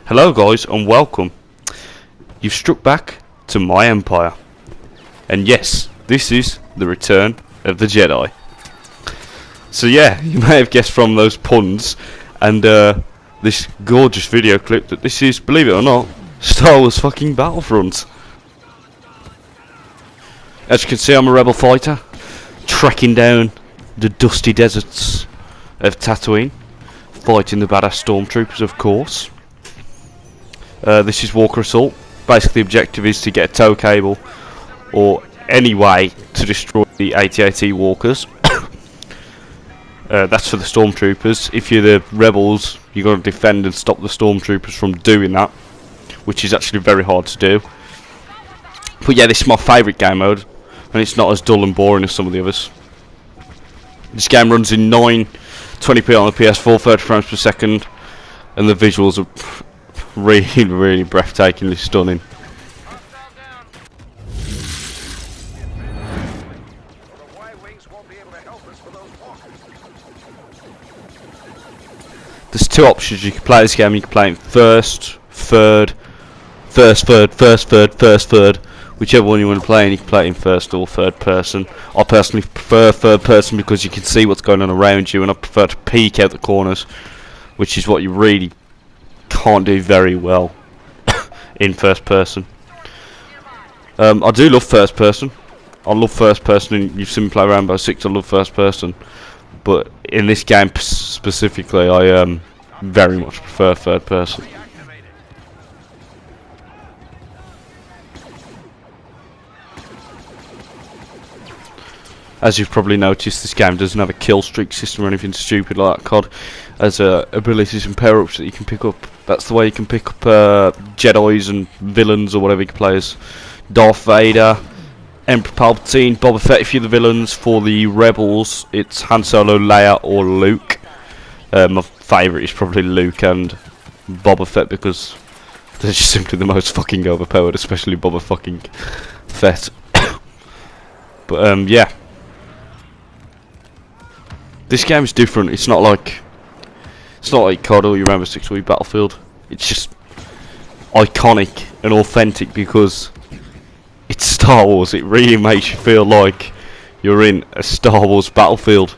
Hello guys and welcome. You've struck back to my empire. And yes, this is the return of the Jedi. So yeah, you may have guessed from those puns and this gorgeous video clip that this is, believe it or not, Star Wars fucking Battlefront. As you can see, I'm a rebel fighter, trekking down the dusty deserts of Tatooine, fighting the badass stormtroopers, of course. This is Walker Assault. Basically the objective is to get a tow cable or any way to destroy the AT-AT walkers. That's for the stormtroopers. If you're the rebels, you've got to defend and stop the stormtroopers from doing that, which is actually very hard to do. But yeah, this is my favourite game mode, and it's not as dull and boring as some of the others. This game runs in 920p on the PS4, 30 frames per second, and the visuals are really breathtakingly stunning. There's two options you can play this game. You can play it first, third, whichever one you want to play, and you can play it in first or third person. I personally prefer third person because you can see what's going on around you, and I prefer to peek out the corners, which is what you really can't do very well in first person. I do love first person. I love first person, and you've seen me play Rainbow Six. I love first person, but in this game specifically, I very much prefer third person. As you've probably noticed, this game doesn't have a kill streak system or anything stupid like that. COD has abilities and power-ups that you can pick up. That's the way you can pick up Jedis and villains or whatever you can play as. Darth Vader, Emperor Palpatine, Boba Fett if you're the villains. For the rebels, it's Han Solo, Leia or Luke. My favourite is probably Luke and Boba Fett because they're just simply the most fucking overpowered, especially Boba fucking Fett. But yeah. This game is different. It's not like COD or your Rainbow Six or your Battlefield. It's just iconic and authentic because it's Star Wars. It really makes you feel like you're in a Star Wars battlefield.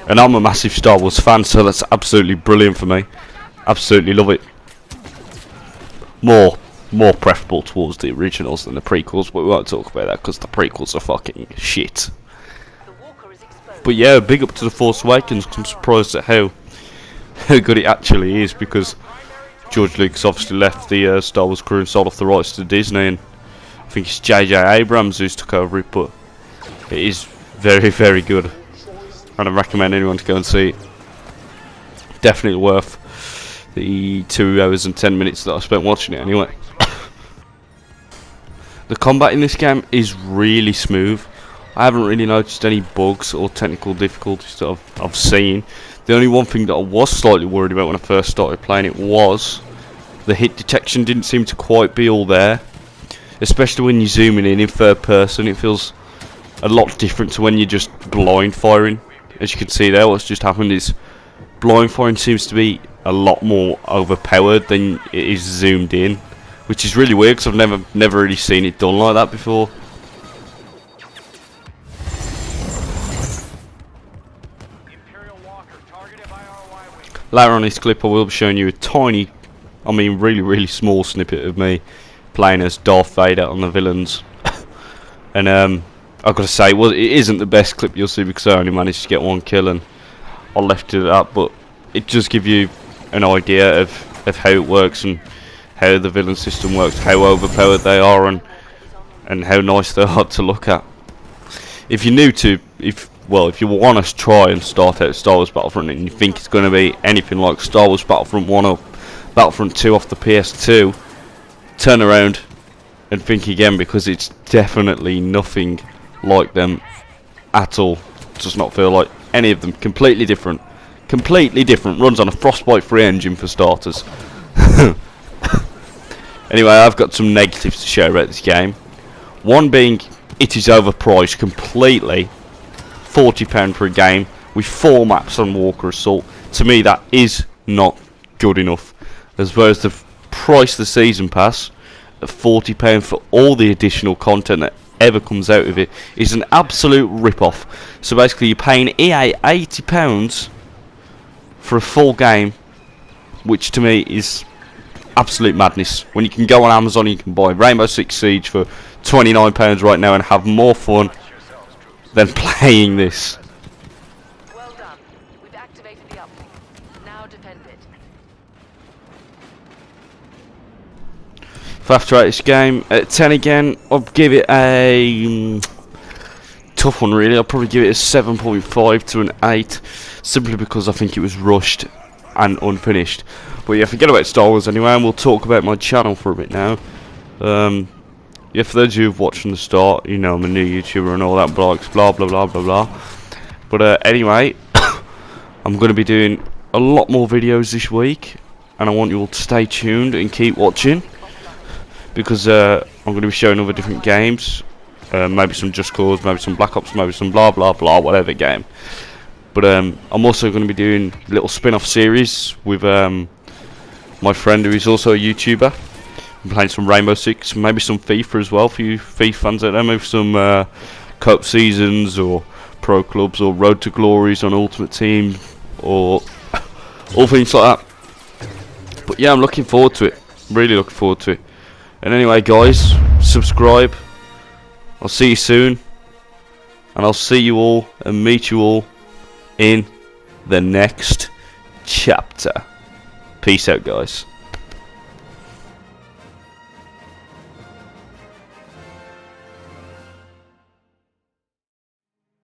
And I'm a massive Star Wars fan, so that's absolutely brilliant for me. Absolutely love it. More preferable towards the originals than the prequels, but we won't talk about that because the prequels are fucking shit. But yeah, big up to The Force Awakens. I'm surprised at how good it actually is, because George Lucas obviously left the Star Wars crew and sold off the rights to Disney, and I think it's J.J. Abrams who's took over it, but it is very good, and I recommend anyone to go and see it. Definitely worth the 2 hours and 10 minutes that I spent watching it anyway. The combat in this game is really smooth. I haven't really noticed any bugs or technical difficulties that I've seen. The only one thing that I was slightly worried about when I first started playing it was the hit detection didn't seem to quite be all there. Especially when you're zooming in third person, it feels a lot different to when you're just blind firing. As you can see there, what's just happened is blind firing seems to be a lot more overpowered than it is zoomed in, which is really weird because I've never really seen it done like that before. Later on this clip I will be showing you a tiny, I mean really small snippet of me playing as Darth Vader on the villains. And I've got to say, well, it isn't the best clip you'll see because I only managed to get one kill and I left it at that, but it does give you an idea of how it works and how the villain system works, how overpowered they are, and how nice they are to look at. If you're new to, if you want to try and start out Star Wars Battlefront and you think it's going to be anything like Star Wars Battlefront 1 or Battlefront 2 off the PS2, turn around and think again, because it's definitely nothing like them at all. It does not feel like any of them. Completely different. Runs on a Frostbite-free engine for starters. Anyway, I've got some negatives to share about this game. One being, it is overpriced completely. £40 for a game with 4 maps on Walker Assault. To me, that is not good enough. as well as the price of the season pass at £40 for all the additional content that ever comes out of it, is an absolute rip-off. So basically, you're paying EA £80 for a full game, which to me is absolute madness. When you can go on Amazon and you can buy Rainbow Six Siege for £29 right now and have more fun than playing this. Well done. We've activated the uplink. Now defend it. If I have to rate this game at 10 again, I'll give it a tough one really. I'll probably give it a 7.5 to an 8, simply because I think it was rushed and unfinished. But yeah, forget about Star Wars anyway, and we'll talk about my channel for a bit now. Yeah, for those of you who've watched from the start, you know I'm a new YouTuber and all that, blah blah blah blah blah. But anyway, I'm going to be doing a lot more videos this week, and I want you all to stay tuned and keep watching, because I'm going to be showing other different games, maybe some Just Cause, maybe some Black Ops, maybe some blah blah blah, whatever game. But I'm also going to be doing a little spin-off series with my friend who is also a YouTuber. I'm playing some Rainbow Six, maybe some FIFA as well for you FIFA fans out there, maybe some Cup Seasons or Pro Clubs or Road to Glories on Ultimate Team or all things like that. But yeah, I'm looking forward to it, really looking forward to it. And anyway guys, subscribe, I'll see you soon, and I'll see you all and meet you all in the next chapter. Peace out guys.